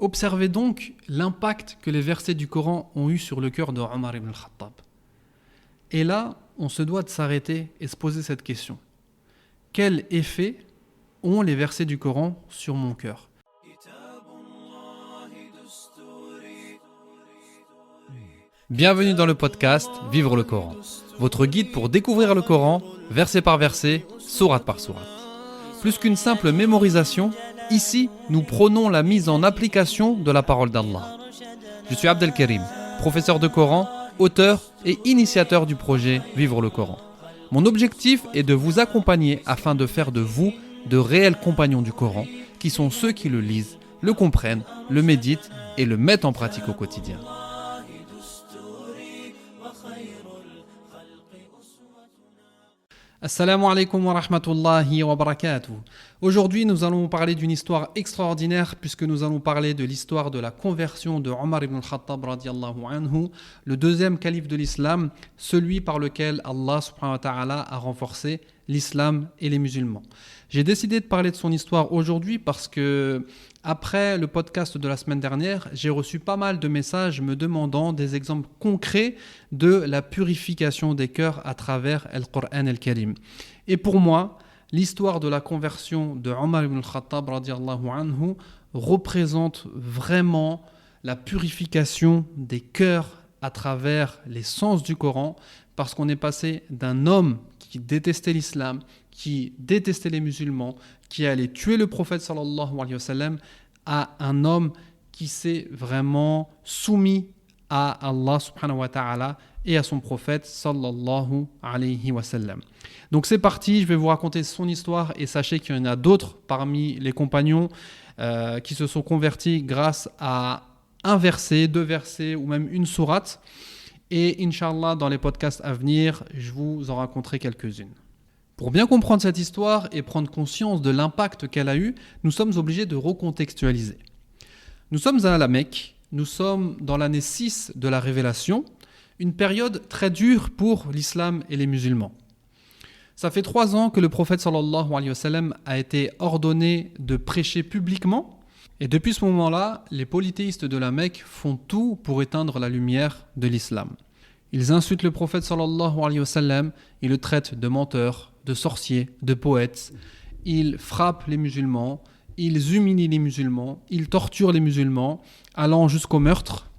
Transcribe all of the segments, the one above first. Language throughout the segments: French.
Observez donc l'impact que les versets du Coran ont eu sur le cœur de Omar ibn al-Khattab. Et là, on se doit de s'arrêter et se poser cette question. Quel effet ont les versets du Coran sur mon cœur ? Bienvenue dans le podcast Vivre le Coran, votre guide pour découvrir le Coran, verset par verset, sourate par sourate. Plus qu'une simple mémorisation, ici, nous prônons la mise en application de la parole d'Allah. Je suis Abdelkarim, professeur de Coran, auteur et initiateur du projet Vivre le Coran. Mon objectif est de vous accompagner afin de faire de vous de réels compagnons du Coran, qui sont ceux qui le lisent, le comprennent, le méditent et le mettent en pratique au quotidien. Assalamu alaikum wa rahmatullahi wa barakatuh. Aujourd'hui, nous allons parler d'une histoire extraordinaire puisque nous allons parler de l'histoire de la conversion de Omar ibn al-Khattab radiyallahu anhu, le deuxième calife de l'islam, celui par lequel Allah subhanahu wa ta'ala a renforcé l'islam et les musulmans. J'ai décidé de parler de son histoire aujourd'hui parce que après le podcast de la semaine dernière, j'ai reçu pas mal de messages me demandant des exemples concrets de la purification des cœurs à travers le Coran al-Karim. Et pour moi, l'histoire de la conversion de Omar ibn al-Khattab radiyallahu anhu représente vraiment la purification des cœurs à travers les sens du Coran, parce qu'on est passé d'un homme qui détestait l'islam, qui détestait les musulmans, qui allait tuer le prophète sallallahu alayhi wa sallam, à un homme qui s'est vraiment soumis à Allah subhanahu wa ta'ala et à son prophète sallallahu alayhi wa sallam. Donc c'est parti, je vais vous raconter son histoire et sachez qu'il y en a d'autres parmi les compagnons qui se sont convertis grâce à un verset, deux versets ou même une sourate. Et Inch'Allah, dans les podcasts à venir, je vous en raconterai quelques-unes. Pour bien comprendre cette histoire et prendre conscience de l'impact qu'elle a eu, nous sommes obligés de recontextualiser. Nous sommes à la Mecque, nous sommes dans l'année 6 de la Révélation, une période très dure pour l'islam et les musulmans. Ça fait 3 ans que le prophète sallallahu alayhi wa sallam a été ordonné de prêcher publiquement, et depuis ce moment-là, les polythéistes de la Mecque font tout pour éteindre la lumière de l'islam. Ils insultent le prophète sallallahu alayhi wa sallam, ils le traitent de menteur, de sorcier, de poète. Ils frappent les musulmans, ils humilient les musulmans, ils torturent les musulmans, allant jusqu'au meurtre.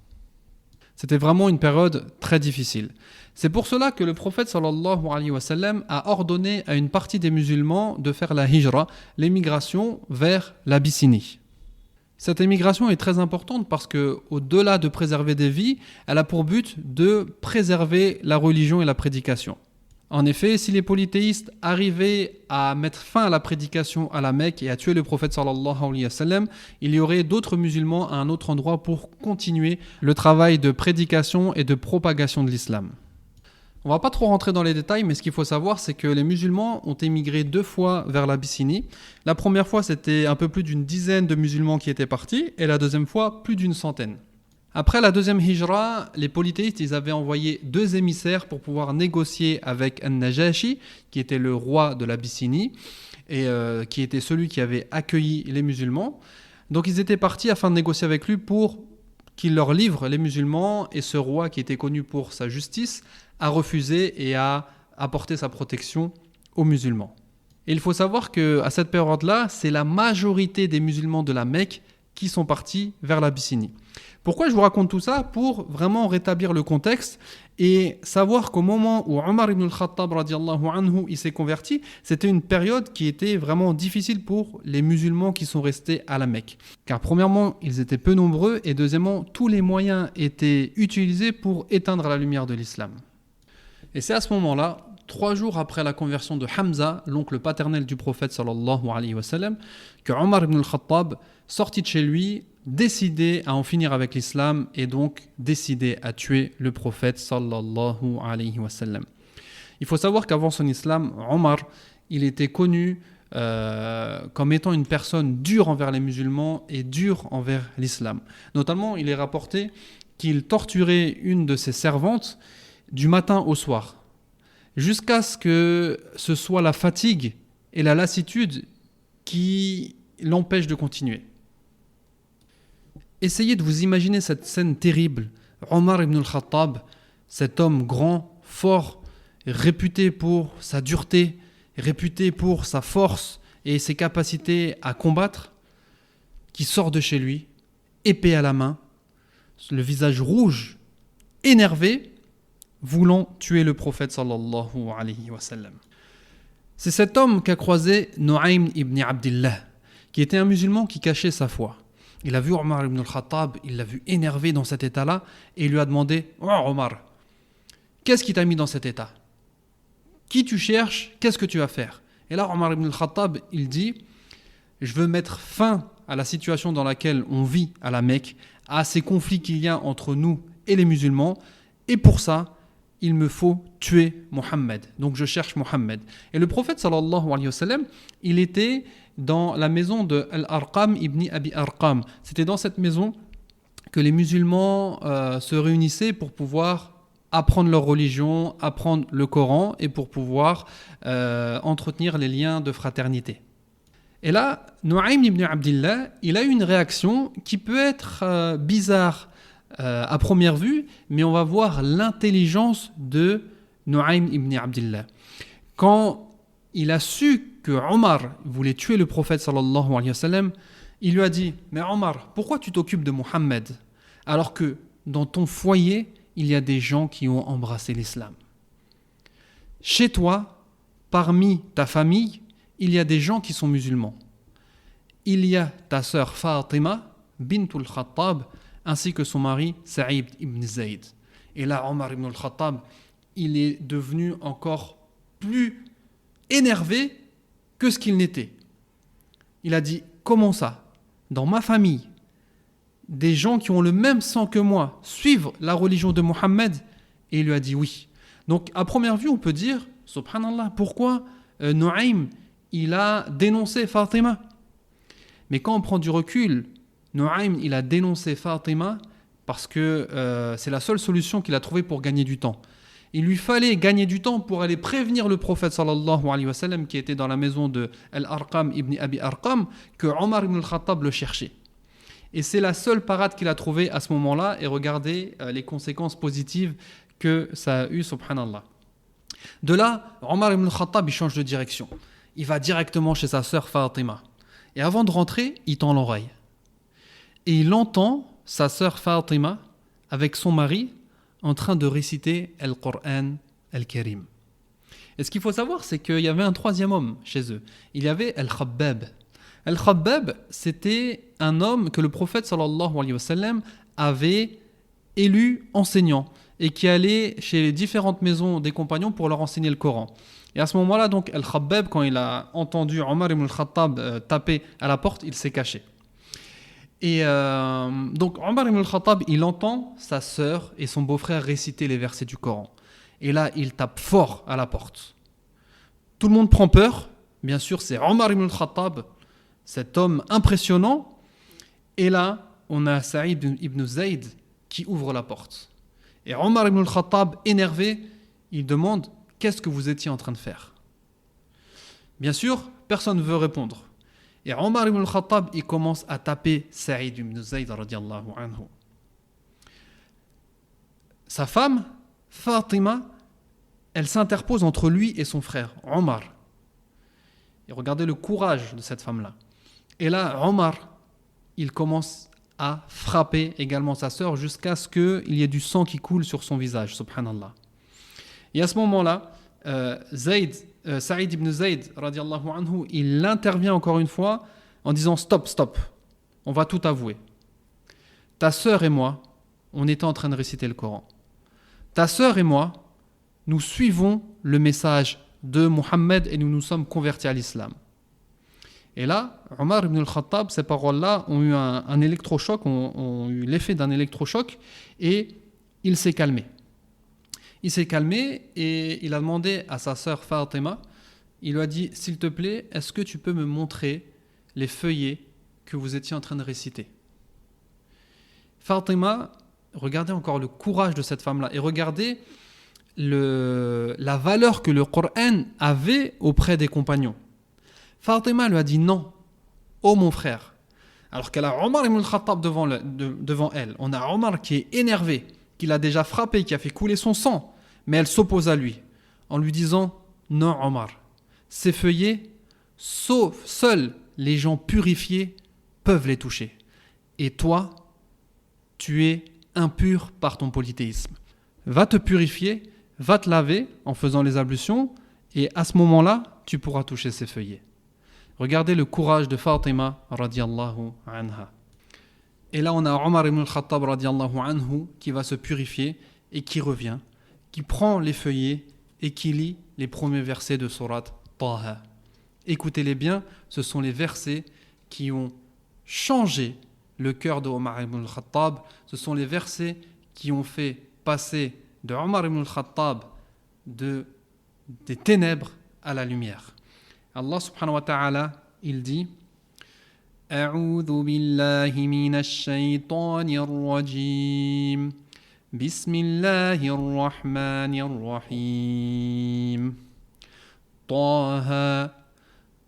C'était vraiment une période très difficile. C'est pour cela que le prophète sallallahu alayhi wa sallam a ordonné à une partie des musulmans de faire la hijra, l'émigration vers l'Abyssinie. Cette émigration est très importante parce que, au-delà de préserver des vies, elle a pour but de préserver la religion et la prédication. En effet, si les polythéistes arrivaient à mettre fin à la prédication à la Mecque et à tuer le prophète sallallahu alayhi wa sallam, il y aurait d'autres musulmans à un autre endroit pour continuer le travail de prédication et de propagation de l'islam. On ne va pas trop rentrer dans les détails, mais ce qu'il faut savoir, c'est que les musulmans ont émigré 2 fois vers l'Abyssinie. La première fois, c'était un peu plus d'une dizaine de musulmans qui étaient partis, et la deuxième fois, plus d'une centaine. Après la deuxième hijra, les polythéistes, ils avaient envoyé 2 émissaires pour pouvoir négocier avec An-Najashi, qui était le roi de l'Abyssinie, et qui était celui qui avait accueilli les musulmans. Donc ils étaient partis afin de négocier avec lui pour qu'il leur livre les musulmans, et ce roi, qui était connu pour sa justice, a refusé et a apporté sa protection aux musulmans. Et il faut savoir qu'à cette période-là, c'est la majorité des musulmans de la Mecque qui sont partis vers l'Abyssinie. Pourquoi je vous raconte tout ça ? Pour vraiment rétablir le contexte et savoir qu'au moment où Omar ibn al-Khattab radiyallahu anhu il s'est converti, c'était une période qui était vraiment difficile pour les musulmans qui sont restés à la Mecque. Car premièrement, ils étaient peu nombreux et deuxièmement, tous les moyens étaient utilisés pour éteindre la lumière de l'islam. Et c'est à ce moment-là, 3 jours après la conversion de Hamza, l'oncle paternel du prophète sallallahu alayhi wa sallam, que Omar ibn al-Khattab sortit de chez lui, décidé à en finir avec l'islam et donc décidé à tuer le prophète sallallahu alayhi wa sallam. Il faut savoir qu'avant son islam, Omar, il était connu comme étant une personne dure envers les musulmans et dure envers l'islam. Notamment, il est rapporté qu'il torturait une de ses servantes du matin au soir, jusqu'à ce que ce soit la fatigue et la lassitude qui l'empêchent de continuer. Essayez de vous imaginer cette scène terrible. Omar ibn al-Khattab, cet homme grand, fort, réputé pour sa dureté, réputé pour sa force et ses capacités à combattre, qui sort de chez lui, épée à la main, le visage rouge, énervé, voulant tuer le prophète sallallahu alayhi wa sallam. C'est cet homme qu'a croisé Nu'aym ibn Abdillah, qui était un musulman qui cachait sa foi. Il a vu Omar ibn al-Khattab, il l'a vu énervé dans cet état-là, et il lui a demandé « Oh Omar, qu'est-ce qui t'a mis dans cet état ? Qui tu cherches ? Qu'est-ce que tu vas faire ?» Et là, Omar ibn al-Khattab, il dit « Je veux mettre fin à la situation dans laquelle on vit à la Mecque, à ces conflits qu'il y a entre nous et les musulmans, et pour ça, il me faut tuer Mohammed. Donc je cherche Mohammed. » Et le prophète sallallahu alayhi wa sallam, il était dans la maison de Al-Arqam ibn Abi Arqam. C'était dans cette maison que les musulmans se réunissaient pour pouvoir apprendre leur religion, apprendre le Coran et pour pouvoir entretenir les liens de fraternité. Et là, Nu'aym ibn Abdillah, il a eu une réaction qui peut être bizarre à première vue, mais on va voir l'intelligence de Nu'aym ibn Abdillah. Quand il a su que Omar voulait tuer le prophète sallallahu alayhi wa sallam, il lui a dit « Mais Omar, pourquoi tu t'occupes de Mohammed alors que dans ton foyer, il y a des gens qui ont embrassé l'islam. Chez toi, parmi ta famille, il y a des gens qui sont musulmans. Il y a ta sœur Fatima bintul Khattab ainsi que son mari Saïd ibn Zayd. » Et là, Omar ibn al-Khattab, il est devenu encore plus énervé que ce qu'il n'était. Il a dit « Comment ça ? Dans ma famille, des gens qui ont le même sang que moi suivent la religion de Mohammed ?» Et il lui a dit « Oui. » Donc, à première vue, on peut dire « Subhanallah, pourquoi Nu'aym, il a dénoncé Fatima ?» Mais quand on prend du recul, Nu'aym, il a dénoncé Fatima parce que c'est la seule solution qu'il a trouvée pour gagner du temps. Il lui fallait gagner du temps pour aller prévenir le prophète sallallahu alayhi wa sallam qui était dans la maison de Al-Arqam ibn Abi Arqam que Omar ibn al-Khattab le cherchait. Et c'est la seule parade qu'il a trouvée à ce moment-là, et regardez les conséquences positives que ça a eu, subhanallah. De là, Omar ibn al-Khattab, il change de direction. Il va directement chez sa sœur Fatima. Et avant de rentrer, il tend l'oreille. Et il entend sa sœur Fatima avec son mari en train de réciter Al-Qur'an Al-Karim. Et ce qu'il faut savoir, c'est qu'il y avait un troisième homme chez eux. Il y avait Al-Khabbab. Al-Khabbab, c'était un homme que le prophète sallallahu alayhi wa sallam avait élu enseignant et qui allait chez les différentes maisons des compagnons pour leur enseigner le Coran. Et à ce moment-là, donc, Al-Khabbab, quand il a entendu Omar ibn al-Khattab taper à la porte, il s'est caché. Et donc Omar ibn al-Khattab, il entend sa sœur et son beau-frère réciter les versets du Coran. Et là, il tape fort à la porte. Tout le monde prend peur. Bien sûr, c'est Omar ibn al-Khattab, cet homme impressionnant. Et là, on a Saïd ibn Zayd qui ouvre la porte. Et Omar ibn al-Khattab, énervé, il demande « Qu'est-ce que vous étiez en train de faire ?» Bien sûr, personne ne veut répondre. Et Omar ibn al-Khattab, il commence à taper Saïd ibn Zayd radiyallahu anhu. Sa femme, Fatima, elle s'interpose entre lui et son frère, Omar. Et regardez le courage de cette femme-là. Et là, Omar, il commence à frapper également sa sœur jusqu'à ce qu'il y ait du sang qui coule sur son visage, subhanallah. Et à ce moment-là, Saïd ibn Zayd, radiallahu anhu, il intervient encore une fois en disant « Stop, stop, on va tout avouer. Ta sœur et moi, on était en train de réciter le Coran. Ta sœur et moi, nous suivons le message de Mohammed et nous nous sommes convertis à l'islam. » Et là, Omar ibn al-Khattab, ces paroles-là ont eu un électrochoc, ont eu l'effet d'un électrochoc, et il s'est calmé. Il s'est calmé et il a demandé à sa sœur Fatima, il lui a dit « S'il te plaît, est-ce que tu peux me montrer les feuillets que vous étiez en train de réciter ?» Fatima, regardez encore le courage de cette femme-là et regardez la valeur que le Coran avait auprès des compagnons. Fatima lui a dit « Non, ô mon frère, Alors qu'elle a Omar ibn al-Khattab devant elle. On a Omar qui est énervé, qui l'a déjà frappé, qui a fait couler son sang. Mais elle s'oppose à lui en lui disant « Non Omar, ces feuillets, sauf seuls les gens purifiés peuvent les toucher. Et toi, tu es impur par ton polythéisme. Va te purifier, va te laver en faisant les ablutions et à ce moment-là, tu pourras toucher ces feuillets. » Regardez le courage de Fatima radiallahu anha. Et là, on a Omar ibn al-Khattab radiallahu anhu qui va se purifier et qui revient, qui prend les feuillets et qui lit les premiers versets de Surat Taha. Écoutez-les bien, ce sont les versets qui ont changé le cœur de Omar ibn al-Khattab. Ce sont les versets qui ont fait passer de Omar ibn al-Khattab des ténèbres à la lumière. Allah subhanahu wa ta'ala, il dit A'udhu billahi minash shaytanir rajim. Bismillahir rahmanir rahim. Taha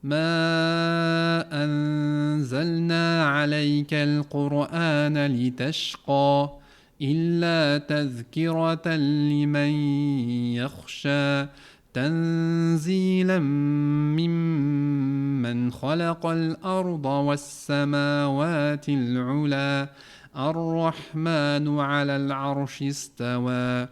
ma anzalna alayka al-Qur'ana litashqa illa tadhkiratan liman yakhsha. تنزيلا ممن خلق الأرض والسماوات العلى الرحمن على العرش استوى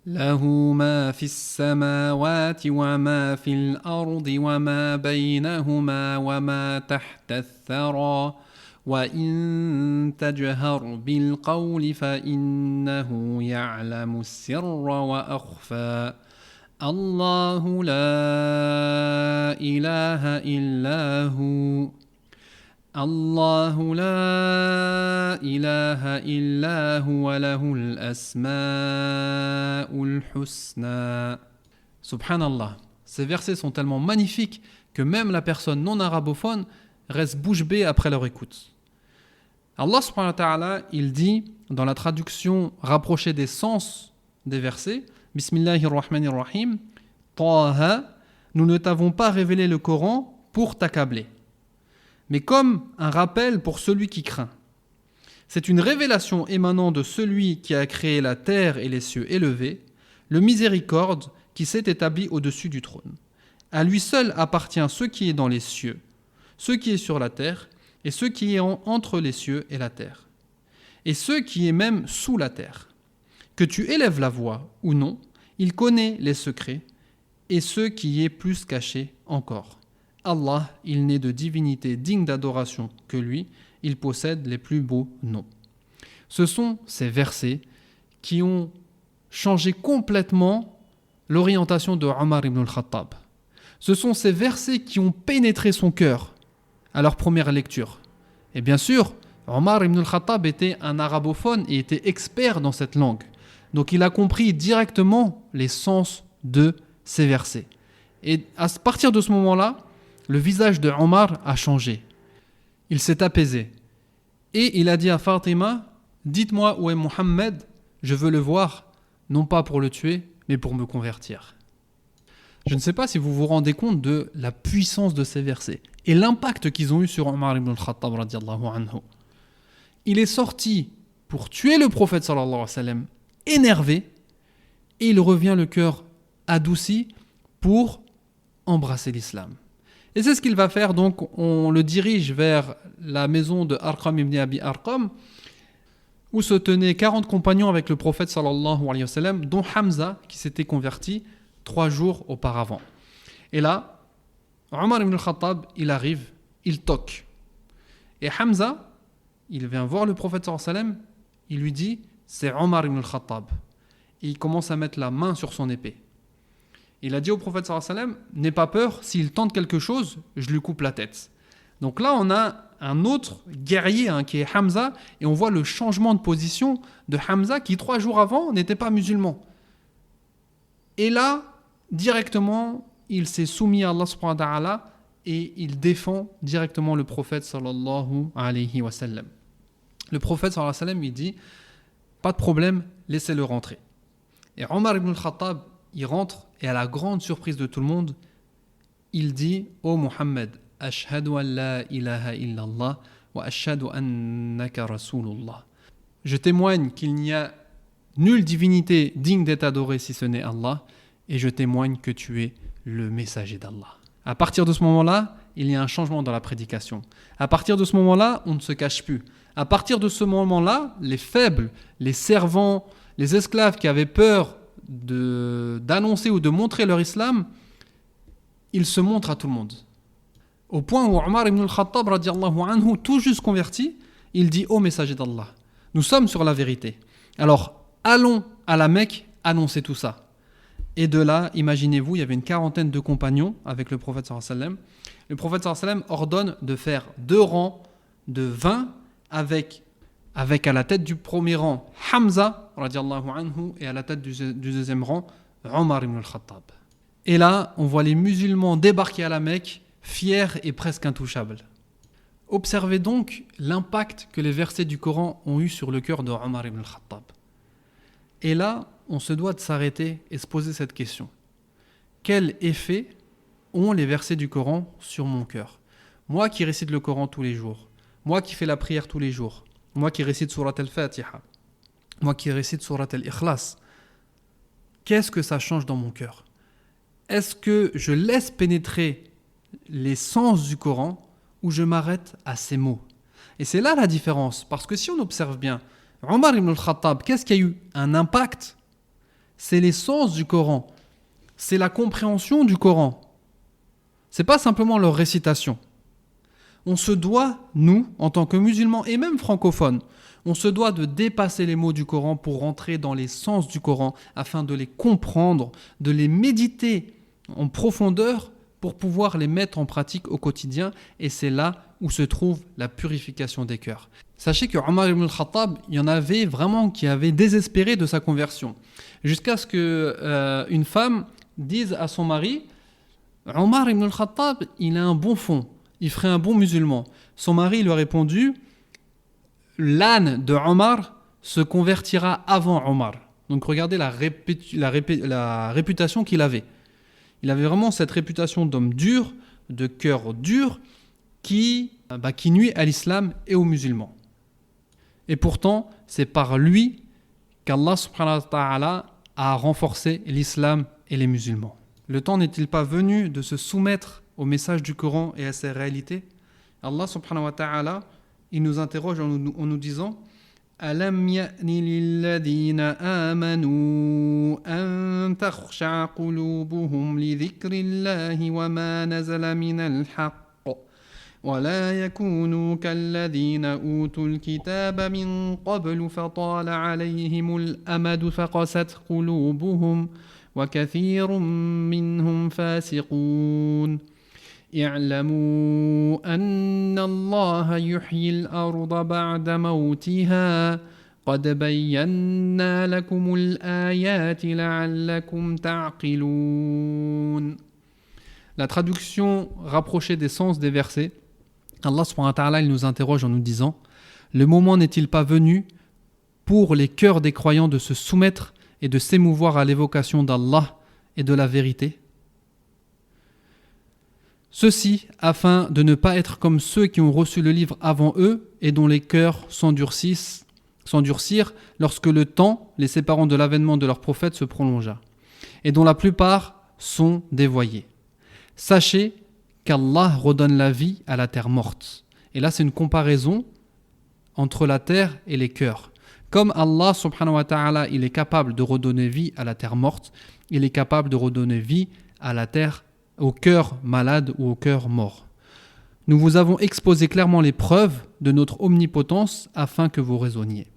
له ما في السماوات وما في الأرض وما بينهما وما تحت الثرى وإن تجهر بالقول فإنه يعلم السر وأخفى الله لا إله إلا هو الله لا إله إلا هو له الأسماء الحسنى. Subhanallah, ces versets sont tellement magnifiques que même la personne non arabophone reste bouche bée après leur écoute. Allah subhanahu wa ta'ala, il dit dans la traduction rapprochée des sens des versets Bismillahirrahmanirrahim, Taha, nous ne t'avons pas révélé le Coran pour t'accabler, mais comme un rappel pour celui qui craint. C'est une révélation émanant de celui qui a créé la terre et les cieux élevés, le miséricorde qui s'est établi au-dessus du trône. À lui seul appartient ce qui est dans les cieux, ce qui est sur la terre, et ce qui est entre les cieux et la terre, et ce qui est même sous la terre. Que tu élèves la voix ou non, il connaît les secrets et ce qui est plus caché encore. Allah, il n'est de divinité digne d'adoration que lui, il possède les plus beaux noms. Ce sont ces versets qui ont changé complètement l'orientation de Omar ibn al-Khattab. Ce sont ces versets qui ont pénétré son cœur à leur première lecture. Et bien sûr, Omar ibn al-Khattab était un arabophone et était expert dans cette langue. Donc il a compris directement les sens de ces versets. Et à partir de ce moment-là, le visage de Omar a changé. Il s'est apaisé. Et il a dit à Fatima, « Dites-moi où est Mohammed, je veux le voir, non pas pour le tuer, mais pour me convertir. » Je ne sais pas si vous vous rendez compte de la puissance de ces versets et l'impact qu'ils ont eu sur Omar ibn al-Khattab radiyallahu anhu. Il est sorti pour tuer le prophète sallallahu alayhi wa sallam, énervé, et il revient le cœur adouci pour embrasser l'islam. Et c'est ce qu'il va faire, donc on le dirige vers la maison de Arqam ibn Abi Arqam, où se tenaient 40 compagnons avec le prophète sallallahu alayhi wa sallam, dont Hamza, qui s'était converti 3 jours auparavant. Et là, Omar ibn al-Khattab, il arrive, il toque. Et Hamza, il vient voir le prophète sallallahu alayhi wa sallam, il lui dit, c'est Omar ibn al-Khattab. Et il commence à mettre la main sur son épée. Il a dit au prophète sallallahu alayhi wa sallam, n'aie pas peur, s'il tente quelque chose, je lui coupe la tête. Donc là, on a un autre guerrier qui est Hamza, et on voit le changement de position de Hamza qui 3 jours avant n'était pas musulman. Et là, directement, il s'est soumis à Allah subhanahu wa ta'ala et il défend directement le prophète sallallahu alayhi wa sallam. Le prophète sallallahu alayhi wa sallam, il dit, pas de problème, laissez-le rentrer. Et Omar ibn al-Khattab, il rentre et à la grande surprise de tout le monde, il dit, ô Muhammad, ashhadu an la ilaha illallah wa ashhadu annaka rasulullah. Je témoigne qu'il n'y a nulle divinité digne d'être adorée si ce n'est Allah, et je témoigne que tu es le messager d'Allah. À partir de ce moment-là, il y a un changement dans la prédication. À partir de ce moment-là, on ne se cache plus. À partir de ce moment-là, les faibles, les servants, les esclaves qui avaient peur d'annoncer ou de montrer leur islam, ils se montrent à tout le monde. Au point où Omar ibn al-Khattab, radiallahu anhu, tout juste converti, il dit « Ô messager d'Allah, nous sommes sur la vérité. Alors, allons à la Mecque annoncer tout ça. » Et de là, imaginez-vous, il y avait une quarantaine de compagnons avec le prophète sallallahu alayhi wa sallam. Le prophète sallallahu alayhi wa sallam ordonne de faire 2 rangs de 20 avec à la tête du premier rang Hamza radiallahu anhu et à la tête du deuxième rang Omar ibn al-Khattab. Et là, on voit les musulmans débarquer à la Mecque, fiers et presque intouchables. Observez donc l'impact que les versets du Coran ont eu sur le cœur de Omar ibn al-Khattab. Et là, on se doit de s'arrêter et se poser cette question. Quel effet ont les versets du Coran sur mon cœur ? Moi qui récite le Coran tous les jours, moi qui fais la prière tous les jours, moi qui récite Surat al-Fatiha, moi qui récite Surat al-Ikhlas, qu'est-ce que ça change dans mon cœur ? Est-ce que je laisse pénétrer les sens du Coran ou je m'arrête à ces mots ? Et c'est là la différence, parce que si on observe bien, Omar ibn al-Khattab, qu'est-ce qui a eu un impact ? C'est les sens du Coran, c'est la compréhension du Coran. C'est pas simplement leur récitation. On se doit, nous, en tant que musulmans et même francophones, on se doit de dépasser les mots du Coran pour rentrer dans les sens du Coran afin de les comprendre, de les méditer en profondeur pour pouvoir les mettre en pratique au quotidien, et c'est là où se trouve la purification des cœurs. Sachez que Omar ibn al-Khattab, il y en avait vraiment qui avaient désespéré de sa conversion, jusqu'à ce qu'une femme dise à son mari « Omar ibn al-Khattab, il a un bon fond, il ferait un bon musulman ». Son mari lui a répondu « L'âne de Omar se convertira avant Omar ». Donc regardez la réputation qu'il avait. Il avait vraiment cette réputation d'homme dur, de cœur dur, qui nuit à l'islam et aux musulmans. Et pourtant, c'est par lui qu'Allah subhanahu wa ta'ala a renforcé l'islam et les musulmans. Le temps n'est-il pas venu de se soumettre au message du Coran et à ses réalités ? Allah subhanahu wa ta'ala, il nous interroge en nous disant « Alam ya'ni lilladhina amanu an takhsha'a qulubuhum li dhikrillahi wa ma nazala minal haqq. ولا يكونوا كالذين أوتوا الكتاب من قبل فطال عليهم الأمد فقست قلوبهم وكثير منهم فاسقون اعلموا أن الله يحيي الأرض بعد موتها قد بينا لكم الآيات لعلكم تعقلون. La traduction rapprochée des sens des versets, Allah subhanahu wa ta'ala, il nous interroge en nous disant « Le moment n'est-il pas venu pour les cœurs des croyants de se soumettre et de s'émouvoir à l'évocation d'Allah et de la vérité ? Ceci afin de ne pas être comme ceux qui ont reçu le livre avant eux et dont les cœurs s'endurcirent lorsque le temps, les séparant de l'avènement de leur prophète, se prolongea, et dont la plupart sont dévoyés. Sachez qu'Allah redonne la vie à la terre morte. » Et là, c'est une comparaison entre la terre et les cœurs. Comme Allah subhanahu wa ta'ala, il est capable de redonner vie à la terre morte, il est capable de redonner vie à la terre, au cœur malade ou au cœur mort. Nous vous avons exposé clairement les preuves de notre omnipotence afin que vous raisonniez.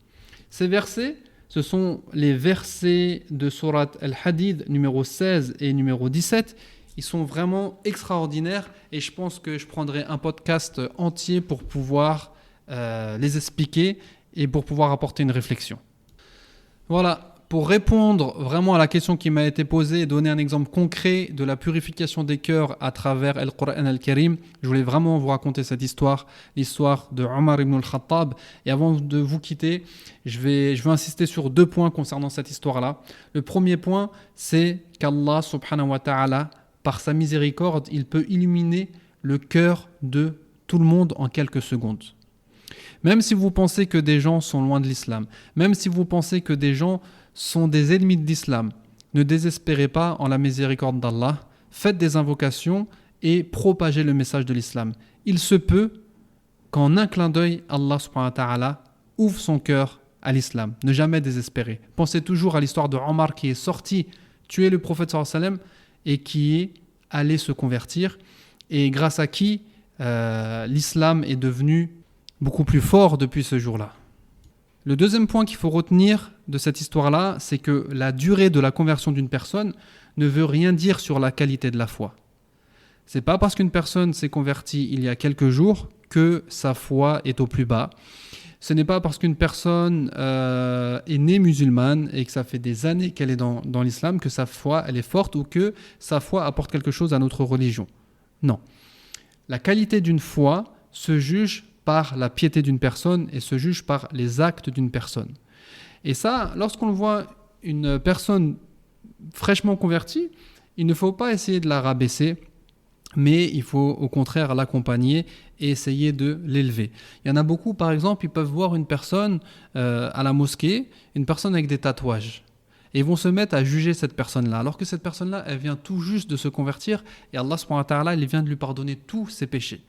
Ces versets, ce sont les versets de Surat Al-Hadid numéro 16 et numéro 17. Ils sont vraiment extraordinaires et je pense que je prendrai un podcast entier pour pouvoir les expliquer et pour pouvoir apporter une réflexion. Voilà, pour répondre vraiment à la question qui m'a été posée et donner un exemple concret de la purification des cœurs à travers le Coran al-Karim, je voulais vraiment vous raconter cette histoire, l'histoire de Omar ibn al-Khattab. Et avant de vous quitter, je vais insister sur 2 points concernant cette histoire-là. Le premier point, c'est qu'Allah subhanahu wa ta'ala, par sa miséricorde, il peut illuminer le cœur de tout le monde en quelques secondes. Même si vous pensez que des gens sont loin de l'islam, même si vous pensez que des gens sont des ennemis de l'islam, ne désespérez pas en la miséricorde d'Allah, faites des invocations et propagez le message de l'islam. Il se peut qu'en un clin d'œil, Allah subhanahu wa ta'ala ouvre son cœur à l'islam. Ne jamais désespérer. Pensez toujours à l'histoire de Omar qui est sorti tuer le prophète sallallahu alayhi wa sallam et qui est allé se convertir et grâce à qui l'islam est devenu beaucoup plus fort depuis ce jour-là. Le deuxième point qu'il faut retenir de cette histoire-là, c'est que la durée de la conversion d'une personne ne veut rien dire sur la qualité de la foi. C'est pas parce qu'une personne s'est convertie il y a quelques jours que sa foi est au plus bas. Ce n'est pas parce qu'une personne est née musulmane et que ça fait des années qu'elle est dans l'islam que sa foi elle est forte ou que sa foi apporte quelque chose à notre religion. Non. La qualité d'une foi se juge par la piété d'une personne et se juge par les actes d'une personne. Et ça, lorsqu'on voit une personne fraîchement convertie, il ne faut pas essayer de la rabaisser, mais il faut au contraire l'accompagner et essayer de l'élever. Il y en a beaucoup, par exemple, ils peuvent voir une personne à la mosquée, une personne avec des tatouages, et ils vont se mettre à juger cette personne-là, alors que cette personne-là, elle vient tout juste de se convertir, et Allah subhanahu wa ta'ala, il vient de lui pardonner tous ses péchés.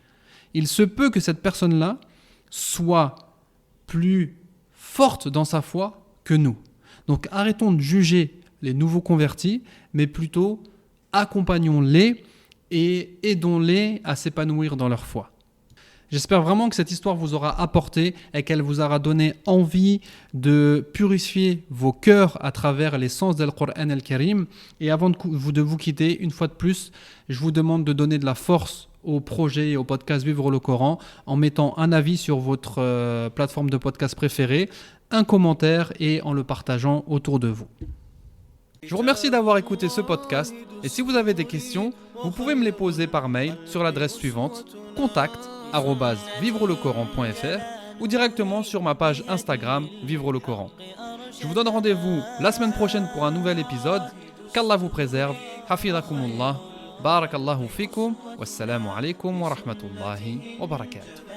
Il se peut que cette personne-là soit plus forte dans sa foi que nous. Donc arrêtons de juger les nouveaux convertis, mais plutôt accompagnons-les et aidons-les à s'épanouir dans leur foi. J'espère vraiment que cette histoire vous aura apporté et qu'elle vous aura donné envie de purifier vos cœurs à travers les sens del Coran al-Karim. Et avant de vous quitter, une fois de plus, je vous demande de donner de la force au projet et au podcast Vivre le Coran en mettant un avis sur votre plateforme de podcast préférée, un commentaire et en le partageant autour de vous. Je vous remercie d'avoir écouté ce podcast et si vous avez des questions, vous pouvez me les poser par mail sur l'adresse suivante contact@vivrelecoran.fr ou directement sur ma page Instagram Vivre le Coran. Je vous donne rendez-vous la semaine prochaine pour un nouvel épisode. Qu'Allah vous préserve. Hafizakumullah. Barakallahu fikum. Wassalamu alaikum wa rahmatullahi wa barakatuh.